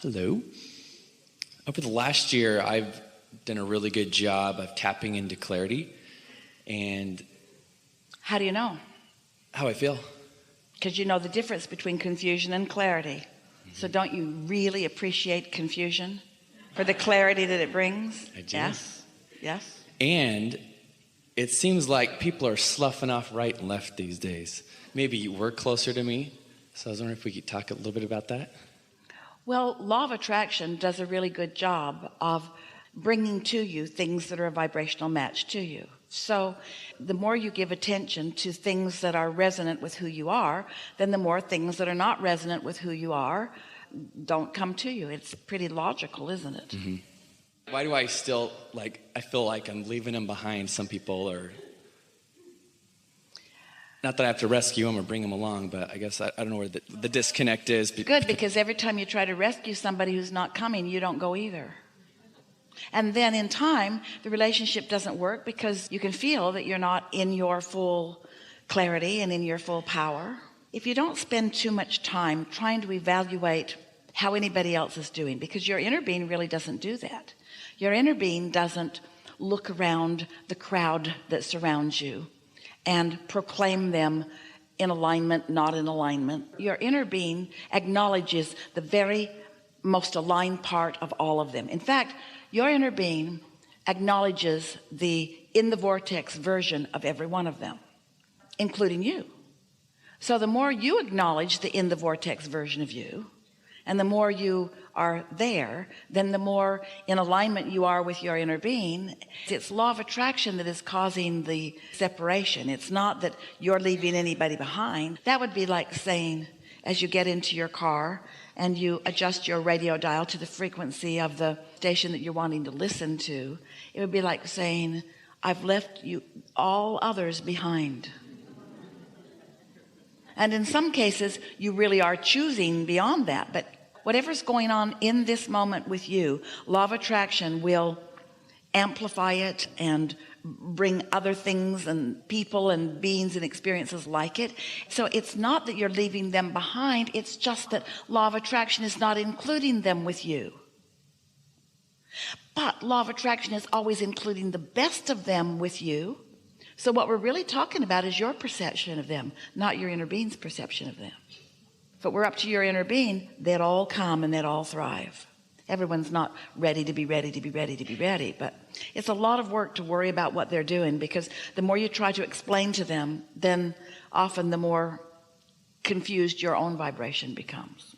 Hello. Over the last year, I've done a really good job of tapping into clarity and How do you know? how I feel. Because you know the difference between confusion and clarity. So don't you really appreciate confusion for the clarity that it brings? I do. Yes. Yes. And it seems like people are sloughing off right and left these days. Maybe you were closer to me, so I was wondering if we could talk a little bit about that. Well, law of attraction does a really good job of bringing to you things that are a vibrational match to you. So the more you give attention to things that are resonant with who you are, then the more things that are not resonant with who you are don't come to you. It's pretty logical, isn't it? Mm-hmm. Why do I still, I feel like I'm leaving them behind, some people, or not that I have to rescue them or bring them along, but I guess I don't know where the disconnect is. Good, because every time you try to rescue somebody who's not coming, you don't go either. And then in time, the relationship doesn't work because you can feel that you're not in your full clarity and in your full power. If you don't spend too much time trying to evaluate how anybody else is doing, because your inner being really doesn't do that. Your inner being doesn't look around the crowd that surrounds you and proclaim them in alignment, not in alignment. Your inner being acknowledges the very most aligned part of all of them. In fact, your inner being acknowledges the in the vortex version of every one of them, including you. So the more you acknowledge the in the vortex version of you, and the more you are there, then the more in alignment you are with your inner being. It's law of attraction that is causing the separation. It's not that you're leaving anybody behind. That would be like saying, as you get into your car and you adjust your radio dial to the frequency of the station that you're wanting to listen to, it would be like saying, I've left you all others behind. And in some cases, you really are choosing beyond that. But whatever's going on in this moment with you, law of attraction will amplify it and bring other things and people and beings and experiences like it. So it's not that you're leaving them behind. It's just that law of attraction is not including them with you. But law of attraction is always including the best of them with you. So what we're really talking about is your perception of them, not your inner being's perception of them. If it were up to your inner being, they'd all come and they'd all thrive. Everyone's not ready to be ready to be ready to be ready, but it's a lot of work to worry about what they're doing, because the more you try to explain to them, then often the more confused your own vibration becomes.